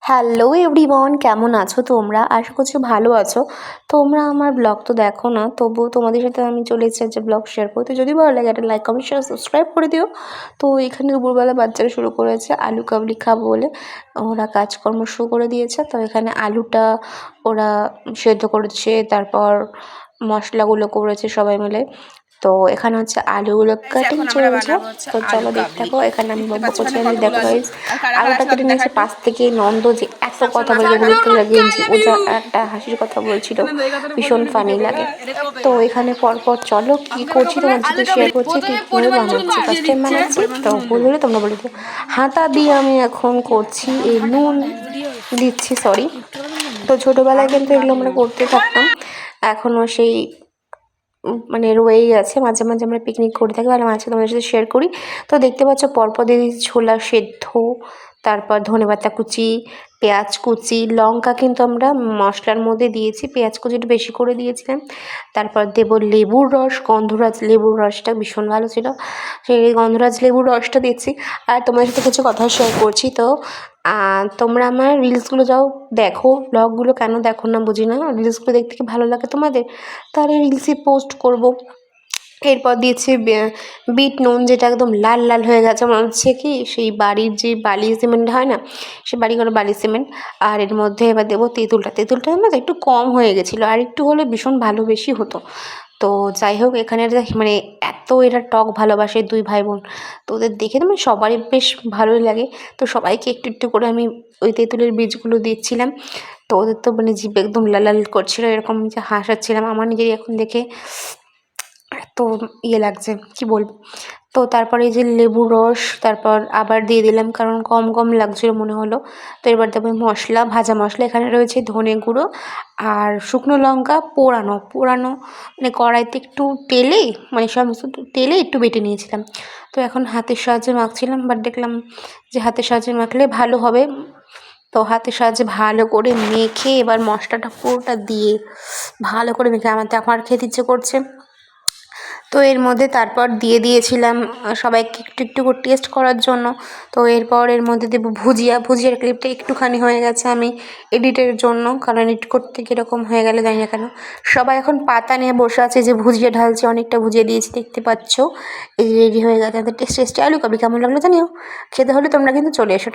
Hello everyone, কেমন আছো তোমরা? আশা করছি ভালো আছো। তোমরা আমার ব্লগ তো দেখো না, তবুও তোমাদের সাথে আমি চলে এসেছি যে ব্লগ শেয়ার করতে। যদি ভালো লাগে একটা লাইক, কমেন্ট, শেয়ার, সাবস্ক্রাইব করে দিও। তো এখানে দুপুরবেলা বাচ্চারা শুরু করেছে আলু কাবলি খাবো বলে, ওরা কাজকর্ম শুরু করে দিয়েছে। তো এখানে আলুটা ওরা সেদ্ধ করেছে, তারপর মশলাগুলো করেছে সবাই মিলে। তো এখানে হচ্ছে আলুগুলো কাটিং চলছে। তো চলো দেখতে থাকো। এখানে আমি বকবক করছিলাম যে দেখো গাইস, আলুটা কেটে নিয়েছে। পাশ থেকে নন্দ যে এত কথা বলে গুরুত্ব গেঞ্জি, ও যা একটা হাসির কথা বলছিল, ভীষণ ফানি লাগে। তো এখানে পরপর চলো কি করছি তোমার সাথে শেয়ার করছি, ঠিক কীভাবে বানাচ্ছি। ফার্স্ট টাইম বানাচ্ছি, তো ভুল হলে তোমরা বলে দিও। হাতা দিয়ে আমি এখন করছি এই নুন দিচ্ছি, সরি। তো ছোটোবেলায় কিন্তু এগুলো আমরা করতে থাকতাম, এখনও সেই মানে রয়েই আছে। মাঝে মাঝে আমরা পিকনিক করে থাকি, ভালো মাঝে তোমাদের সাথে শেয়ার করি। তো দেখতে পাচ্ছ পরপর দিয়ে দিয়েছি ছোলা সেদ্ধ, তারপর ধনেপাতা কুচি, পেঁয়াজ কুচি, লঙ্কা কিন্তু আমরা মশলার মধ্যে দিয়েছি, পেঁয়াজ কুচিটা বেশি করে দিয়েছিলাম। তারপর দেব লেবুর রস, গন্ধরাজ লেবুর রসটা ভীষণ ভালো ছিল, সেই গন্ধরাজ লেবুর রসটা দিচ্ছি। আর তোমাদের সাথে কিছু কথা শেয়ার করছি। তো তোমরা আমার রিলসগুলো যাও দেখো, ব্লগগুলো কেন দেখো না বুঝি না। রিলসগুলো দেখতে কি ভালো লাগে তোমাদের? তাহলে রিলসে পোস্ট করব। এরপর দিয়েছি বিট নুন, যেটা একদম লাল লাল হয়ে গেছে, মনে হচ্ছে কি সেই বাড়ির যে বালি সিমেন্ট হয় না, সে বাড়ি করা বালি সিমেন্ট। আর এর মধ্যে এবার দেবো তেঁতুলটা না একটু কম হয়ে গেছিলো, আর একটু হলে ভীষণ ভালো বেশি হতো। তো যাই হোক, এখানে মানে এত এরা টক ভালোবাসে দুই ভাই বোন, তো ওদের দেখে তো মানে সবারই বেশ ভালোই লাগে। তো সবাইকে একটু একটু করে আমি ওই তেঁতুলের বীজগুলো দিচ্ছিলাম। তো ওদের তো মানে জিভ একদম লাল লাল করছিলো, এরকম যে হাসাচ্ছিলাম। আমার নিজেরই এখন দেখে এত ইয়ে লাগছে, কি বলবো। তো তারপরে এই যে লেবুর রস, তারপর আবার দিয়ে দিলাম, কারণ কম কম লাগছিল মনে হলো। তো এবার দেবো মশলা, ভাজা মশলা। এখানে রয়েছে ধনে গুঁড়ো আর শুকনো লঙ্কা পোড়ানো পোড়ানো, মানে কড়াইতে একটু তেলে, মানে সমস্ত তেলে একটু বেটে নিয়েছিলাম। তো এখন হাতের সাহায্যে মাখছিলাম, বাট দেখলাম যে হাতের সাহায্যে মাখলে ভালো হবে। তো হাতের সাহায্যে ভালো করে মেখে এবার মশলাটা পুরোটা দিয়ে ভালো করে মেখে, আমার খেতে ইচ্ছে করছে। তো এর মধ্যে তারপর দিয়ে দিয়েছিলাম সবাইকে একটু একটু করে টেস্ট করার জন্য। তো এরপর এর মধ্যে দেবো ভুজিয়ার ক্লিপটা একটুখানি হয়ে গেছে আমি এডিটের জন্য, কারণ এডিট করতে কীরকম হয়ে গেলে জানি না কেন। সবাই এখন পাতা নিয়ে বসে আছে, যে ভুজিয়া ঢালছে, অনেকটা ভুজিয়া দিয়েছি দেখতে পাচ্ছ। এই রেডি হয়ে গেছে আমাদের টেস্টি আলু কাবলি। কেমন লাগলো জানিও, খেতে হলে তোমরা কিন্তু চলে এসো।